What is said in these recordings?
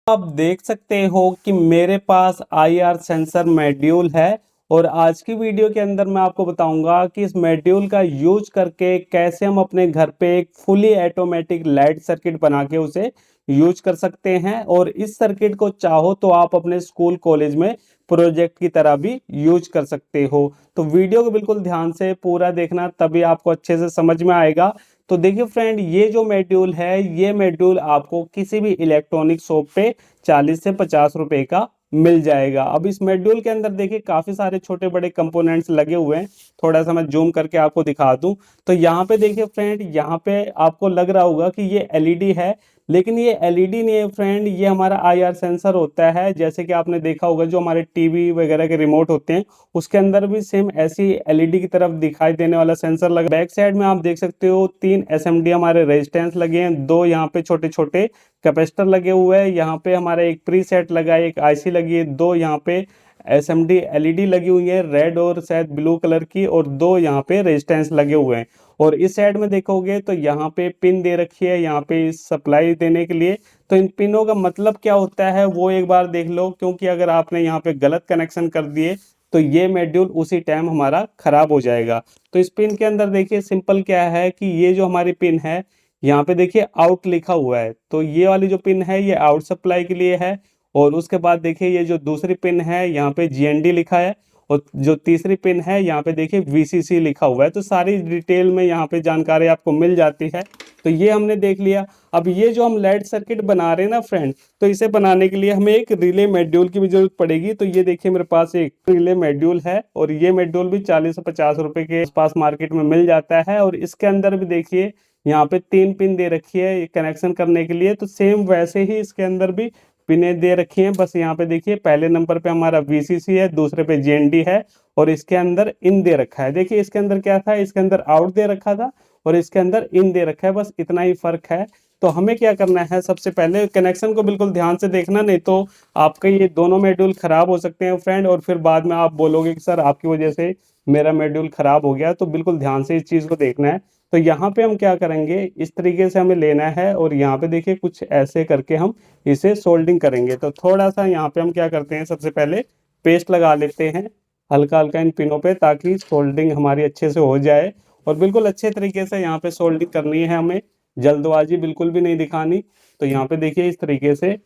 आप देख सकते हो कि मेरे पास आईआर सेंसर मॉड्यूल है और आज की वीडियो के अंदर मैं आपको बताऊंगा कि इस मॉड्यूल का यूज करके कैसे हम अपने घर पे एक फुली ऑटोमेटिक लाइट सर्किट बना के उसे यूज कर सकते हैं। और इस सर्किट को चाहो तो आप अपने स्कूल कॉलेज में प्रोजेक्ट की तरह भी यूज कर सकते हो। तो वीडियो को बिल्कुल ध्यान से पूरा देखना, तभी आपको अच्छे से समझ में आएगा। तो देखिए फ्रेंड, ये जो मॉड्यूल है, ये मॉड्यूल आपको किसी भी इलेक्ट्रॉनिक शॉप पे 40 से 50 रुपए का मिल जाएगा। अब इस मॉड्यूल के अंदर देखिए काफी सारे छोटे बड़े कंपोनेंट्स लगे हुए हैं। थोड़ा सा मैं जूम करके आपको दिखा दूं तो यहाँ पे देखिए फ्रेंड, यहाँ पे आपको लग रहा होगा कि ये एलईडी है, लेकिन ये एलईडी नहीं है फ्रेंड, ये हमारा आईआर सेंसर होता है। जैसे कि आपने देखा होगा जो हमारे टीवी वगैरह के रिमोट होते हैं उसके अंदर भी सेम ऐसी एलईडी की तरफ दिखाई देने वाला सेंसर लगा। बैक साइड में आप देख सकते हो 3 एसएमडी हमारे रेजिस्टेंस लगे हैं, 2 यहाँ पे छोटे छोटे कैपेसिटर लगे हुए हैं, यहाँ पे हमारा एक प्रीसेट लगा है, एक आईसी लगी है, 2 यहाँ पे एसएमडी एलईडी लगी हुई है रेड और शायद ब्लू कलर की, और 2 यहाँ पे रेजिस्टेंस लगे हुए हैं। और इस साइड में देखोगे तो यहाँ पे पिन दे रखी है, यहाँ पे सप्लाई देने के लिए। तो इन पिनों का मतलब क्या होता है वो एक बार देख लो, क्योंकि अगर आपने यहाँ पे गलत कनेक्शन कर दिए तो ये मॉड्यूल उसी टाइम हमारा खराब हो जाएगा। तो इस पिन के अंदर देखिए सिंपल क्या है कि ये जो हमारी पिन है, यहाँ पे देखिए आउट लिखा हुआ है, तो ये वाली जो पिन है ये आउट सप्लाई के लिए है। और उसके बाद देखिए ये जो दूसरी पिन है यहाँ पे जीएनडी लिखा है, और जो तीसरी पिन है यहाँ पे देखिए वीसीसी लिखा हुआ है। तो सारी डिटेल में यहाँ पे जानकारी आपको मिल जाती है। तो ये हमने देख लिया। अब ये जो हम लाइट सर्किट बना रहे हैं ना फ्रेंड, तो इसे बनाने के लिए हमें एक रिले मॉड्यूल की भी जरूरत पड़ेगी। तो ये देखिए मेरे पास एक रिले मॉड्यूल है, और ये मॉड्यूल भी 40 से 50 रुपए के आसपास मार्केट में मिल जाता है। और इसके अंदर भी देखिए यहाँ पे 3 पिन दे रखी है कनेक्शन करने के लिए। तो सेम वैसे ही इसके अंदर भी पिनें दे रखी हैं, बस यहाँ पे देखिए पहले नंबर पे हमारा वीसीसी है, दूसरे पे जीएनडी है, और इसके अंदर इन दे रखा है। देखिए इसके अंदर क्या था, इसके अंदर आउट दे रखा था और इसके अंदर इन दे रखा है, बस इतना ही फर्क है। तो हमें क्या करना है, सबसे पहले कनेक्शन को बिल्कुल ध्यान से देखना, नहीं तो आपके ये दोनों मॉड्यूल खराब हो सकते हैं फ्रेंड, और फिर बाद में आप बोलोगे कि सर आपकी वजह से मेरा मॉड्यूल खराब हो गया। तो बिल्कुल ध्यान से इस चीज को देखना है। तो यहाँ पे हम क्या करेंगे, इस तरीके से हमें लेना है, और यहाँ पे देखिए कुछ ऐसे करके हम इसे सोल्डिंग करेंगे। तो थोड़ा सा यहाँ पे हम क्या करते हैं, सबसे पहले पेस्ट लगा लेते हैं हल्का हल्का इन पिनों पे, ताकि सोल्डिंग हमारी अच्छे से हो जाए। और बिल्कुल अच्छे तरीके से यहाँ पे सोल्डिंग करनी है हमें, जल्दबाजी बिल्कुल भी नहीं दिखानी। तो यहाँ पे देखिए इस तरीके से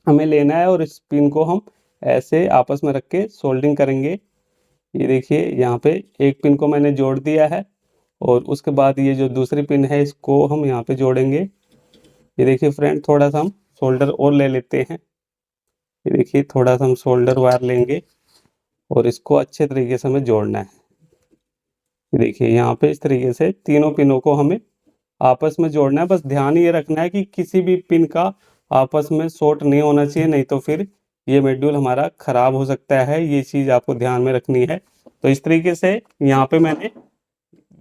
हमें लेना है, और इस पिन को हम ऐसे आपस में रख के सोल्डिंग करेंगे। ये देखिए यहाँ पे एक पिन को मैंने जोड़ दिया है, और उसके बाद ये जो दूसरी पिन है इसको हम यहाँ पे जोड़ेंगे। ये देखिए फ्रेंड, थोड़ा सा हम सोल्डर और ले लेते हैं। ये देखिए थोड़ा सा हम सोल्डर वायर लेंगे और इसको अच्छे तरीके से हमें जोड़ना है। ये देखिए यहाँ पे इस तरीके से तीनों पिनों को हमें आपस में जोड़ना है। बस ध्यान ये रखना है कि किसी भी पिन का आपस में शॉर्ट नहीं होना चाहिए, नहीं तो फिर ये मॉड्यूल हमारा खराब हो सकता है। ये चीज़ आपको ध्यान में रखनी है। तो इस तरीके से यहाँ पे मैंने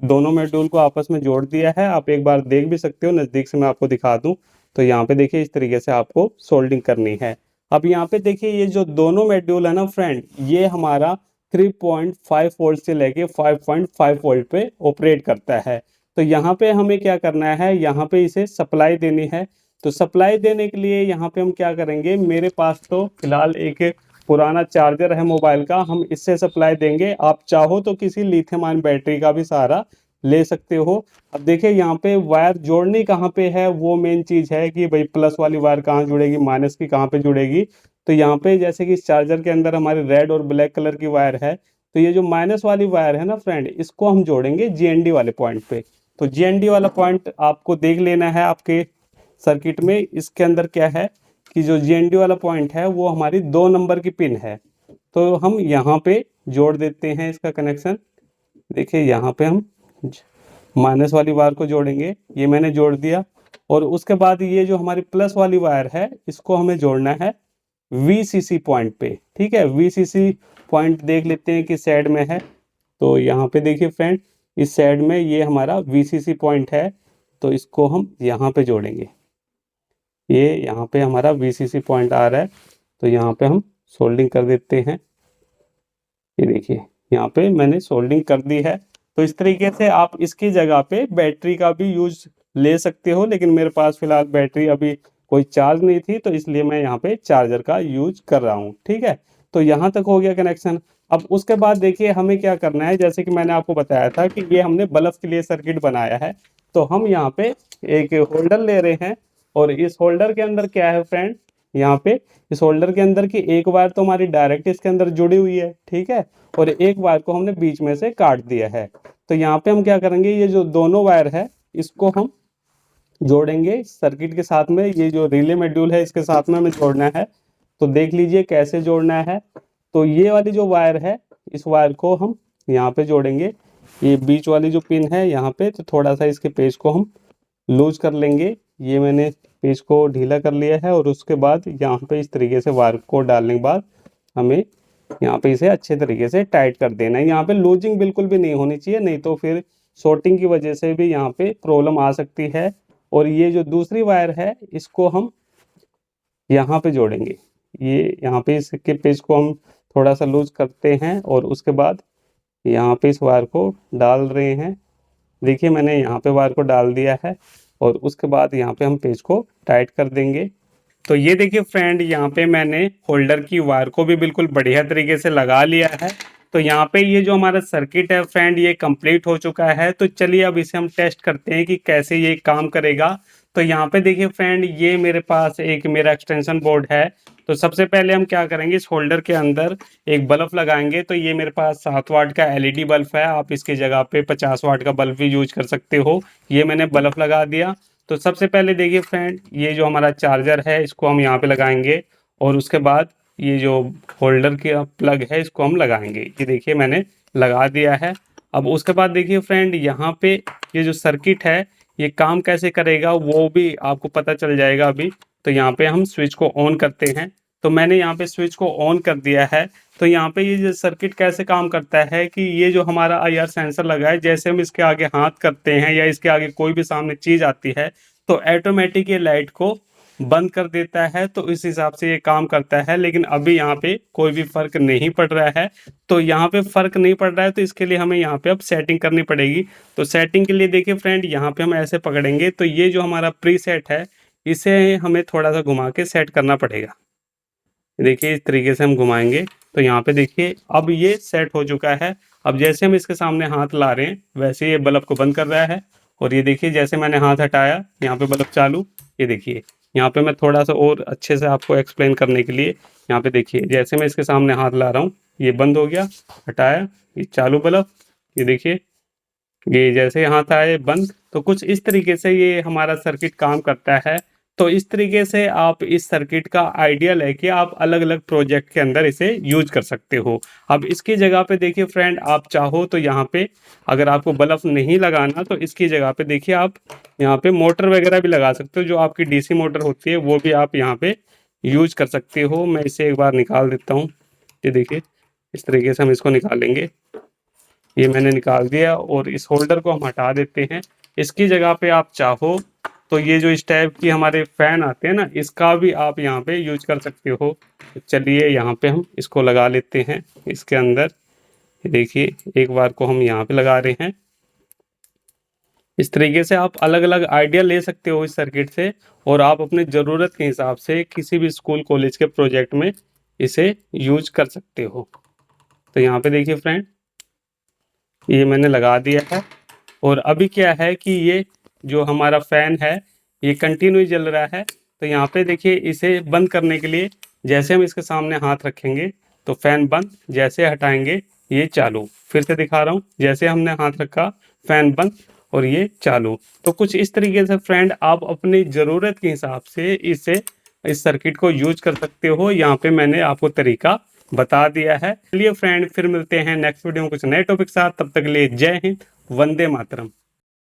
दोनों मॉड्यूल को आपस में जोड़ दिया है। आप एक बार देख भी सकते हो, नज़दीक से मैं आपको दिखा दूं। तो यहाँ पे देखिए इस तरीके से आपको सोल्डिंग करनी है। अब यहाँ पे देखिए ये जो दोनों मॉड्यूल है ना फ्रेंड, ये हमारा 3.5 वोल्ट से लेके 5.5 वोल्ट पे ऑपरेट करता है। तो यहाँ पे हमें क्या करना है, यहाँ पे इसे सप्लाई देनी है। तो सप्लाई देने के लिए यहाँ पे हम क्या करेंगे, मेरे पास तो फिलहाल एक पुराना चार्जर है मोबाइल का, हम इससे सप्लाई देंगे। आप चाहो तो किसी लिथियम आयन बैटरी का भी सहारा ले सकते हो। अब देखिए यहाँ पे वायर जोड़नी कहाँ पे है, वो मेन चीज है कि भाई प्लस वाली वायर कहाँ जुड़ेगी, माइनस की कहाँ पे जुड़ेगी। तो यहाँ पे जैसे कि इस चार्जर के अंदर हमारी रेड और ब्लैक कलर की वायर है, तो ये जो माइनस वाली वायर है ना फ्रेंड, इसको हम जोड़ेंगे जीएनडी वाले पॉइंट पे। तो जीएनडी वाला पॉइंट आपको देख लेना है आपके सर्किट में। इसके अंदर क्या है कि जो जीएनडी वाला पॉइंट है वो हमारी 2 नंबर की पिन है। तो हम यहाँ पे जोड़ देते हैं इसका कनेक्शन। देखिए यहाँ पे हम माइनस वाली वायर को जोड़ेंगे, ये मैंने जोड़ दिया। और उसके बाद ये जो हमारी प्लस वाली वायर है इसको हमें जोड़ना है वीसीसी पॉइंट पे। ठीक है, वीसीसी पॉइंट देख लेते हैं किस साइड में है। तो यहाँ पे देखिए फ्रेंड, इस साइड में ये हमारा वीसीसी पॉइंट है, तो इसको हम यहाँ पे जोड़ेंगे। ये यहाँ पे हमारा वीसीसी पॉइंट आ रहा है, तो यहाँ पे हम सोल्डिंग कर देते हैं। ये देखिए यहाँ पे मैंने सोल्डिंग कर दी है। तो इस तरीके से आप इसकी जगह पे बैटरी का भी यूज ले सकते हो, लेकिन मेरे पास फिलहाल बैटरी अभी कोई चार्ज नहीं थी, तो इसलिए मैं यहाँ पे चार्जर का यूज कर रहा हूँ। ठीक है, तो यहाँ तक हो गया कनेक्शन। अब उसके बाद देखिए हमें क्या करना है, जैसे कि मैंने आपको बताया था कि ये हमने बल्ब के लिए सर्किट बनाया है, तो हम यहाँ पे एक होल्डर ले रहे हैं और इस होल्डर के अंदर क्या है फ्रेंड, यहाँ पे इस होल्डर के अंदर की एक वायर तो हमारी डायरेक्ट इसके अंदर जुड़ी हुई है, ठीक है, और एक वायर को हमने बीच में से काट दिया है। तो यहाँ पे हम क्या करेंगे, ये जो दोनों वायर है इसको हम जोड़ेंगे सर्किट के साथ में। ये जो रिले मॉड्यूल है इसके साथ में हमें जोड़ना है, तो देख लीजिए कैसे जोड़ना है। तो ये वाली जो वायर है, इस वायर को हम यहाँ पे जोड़ेंगे, ये बीच वाली जो पिन है यहाँ पे, तो थोड़ा सा इसके पेज को हम लूज कर लेंगे। ये मैंने पेज को ढीला कर लिया है और उसके बाद यहाँ पे इस तरीके से वायर को डालने के बाद हमें यहाँ पे इसे अच्छे तरीके से टाइट कर देना है। यहाँ पे लूजिंग बिल्कुल भी नहीं होनी चाहिए, नहीं तो फिर शॉर्टिंग की वजह से भी यहाँ पे प्रॉब्लम आ सकती है। और ये जो दूसरी वायर है इसको हम यहाँ पे जोड़ेंगे, ये यहाँ पे इसके पेज को हम थोड़ा सा लूज करते हैं और उसके बाद यहाँ पे इस वायर को डाल रहे हैं। देखिए मैंने यहाँ पे वायर को डाल दिया है और उसके बाद यहाँ पे हम पेज को टाइट कर देंगे। तो ये देखिए फ्रेंड, यहाँ पे मैंने होल्डर की वायर को भी बिल्कुल बढ़िया तरीके से लगा लिया है। तो यहाँ पे ये जो हमारा सर्किट है फ्रेंड, ये कंप्लीट हो चुका है। तो चलिए अब इसे हम टेस्ट करते हैं कि कैसे ये काम करेगा। तो यहाँ पे देखिए फ्रेंड, ये मेरे पास एक मेरा एक्सटेंशन बोर्ड है। तो सबसे पहले हम क्या करेंगे, इस होल्डर के अंदर एक बल्ब लगाएंगे। तो ये मेरे पास 7 वाट का एलईडी बल्ब है, आप इसकी जगह पे 50 वाट का बल्ब भी यूज कर सकते हो। ये मैंने बल्ब लगा दिया। तो सबसे पहले देखिए फ्रेंड, ये जो हमारा चार्जर है इसको हम यहाँ पे लगाएंगे और उसके बाद ये जो होल्डर का प्लग है इसको हम लगाएंगे। ये देखिए मैंने लगा दिया है। अब उसके बाद देखिए फ्रेंड, यहाँ पे ये जो सर्किट है ये काम कैसे करेगा वो भी आपको पता चल जाएगा अभी। तो यहाँ पे हम स्विच को ऑन करते हैं। तो मैंने यहाँ पे स्विच को ऑन कर दिया है। तो यहाँ पे ये जो सर्किट कैसे काम करता है कि ये जो हमारा आईआर सेंसर लगा है, जैसे हम इसके आगे हाथ करते हैं या इसके आगे कोई भी सामने चीज आती है तो ऑटोमेटिक ये लाइट को बंद कर देता है। तो इस हिसाब से ये काम करता है। लेकिन अभी यहाँ पे कोई भी फर्क नहीं पड़ रहा है। तो यहाँ पे फर्क नहीं पड़ रहा है, तो इसके लिए हमें यहाँ पे अब सेटिंग करनी पड़ेगी। तो सेटिंग के लिए देखिए फ्रेंड, यहाँ पे हम ऐसे पकड़ेंगे तो ये जो हमारा प्री सेट है इसे हमें थोड़ा सा घुमा के सेट करना पड़ेगा। देखिए इस तरीके से हम घुमाएंगे तो यहाँ पे देखिए अब ये सेट हो चुका है। अब जैसे हम इसके सामने हाथ ला रहे हैं वैसे ये बल्ब को बंद कर रहा है। और ये देखिए जैसे मैंने हाथ हटाया यहाँ पे बल्ब चालू। ये देखिए यहाँ पे मैं थोड़ा सा और अच्छे से आपको एक्सप्लेन करने के लिए, यहाँ पे देखिए जैसे मैं इसके सामने हाथ ला रहा हूँ ये बंद हो गया, हटाया ये चालू बल्ब। ये देखिए ये जैसे हाथ आए बंद। तो कुछ इस तरीके से ये हमारा सर्किट काम करता है। तो इस तरीके से आप इस सर्किट का आइडिया लेके आप अलग अलग प्रोजेक्ट के अंदर इसे यूज कर सकते हो। अब इसकी जगह पे देखिए फ्रेंड, आप चाहो तो यहाँ पे अगर आपको बल्ब नहीं लगाना तो इसकी जगह पे देखिए आप यहाँ पे मोटर वगैरह भी लगा सकते हो। जो आपकी डीसी मोटर होती है वो भी आप यहाँ पे यूज कर सकते हो। मैं इसे एक बार निकाल देता हूँ। ये देखिए इस तरीके से हम इसको निकालेंगे। ये मैंने निकाल दिया और इस होल्डर को हम हटा देते हैं। इसकी जगह पे आप चाहो तो ये जो इस टाइप की हमारे फैन आते हैं ना, इसका भी आप यहाँ पे यूज कर सकते हो। तो चलिए यहाँ पे हम इसको लगा लेते हैं इसके अंदर। देखिए एक बार को हम यहाँ पे लगा रहे हैं। इस तरीके से आप अलग अलग आइडिया ले सकते हो इस सर्किट से और आप अपने ज़रूरत के हिसाब से किसी भी स्कूल कॉलेज के प्रोजेक्ट में इसे यूज कर सकते हो। तो यहाँ पे देखिए फ्रेंड, ये मैंने लगा दिया है और अभी क्या है कि ये जो हमारा फैन है ये कंटिन्यू चल रहा है। तो यहाँ पे देखिए इसे बंद करने के लिए जैसे हम इसके सामने हाथ रखेंगे तो फैन बंद, जैसे हटाएंगे ये चालू। फिर से दिखा रहा हूँ, जैसे हमने हाथ रखा फैन बंद और ये चालू। तो कुछ इस तरीके से फ्रेंड आप अपनी ज़रूरत के हिसाब से इस सर्किट को यूज कर सकते हो। यहाँ पे मैंने आपको तरीका बता दिया है। चलिए फ्रेंड, फिर मिलते हैं नेक्स्ट वीडियो में कुछ नए टॉपिक के साथ। तब तक के लिए जय हिंद, वंदे मातरम।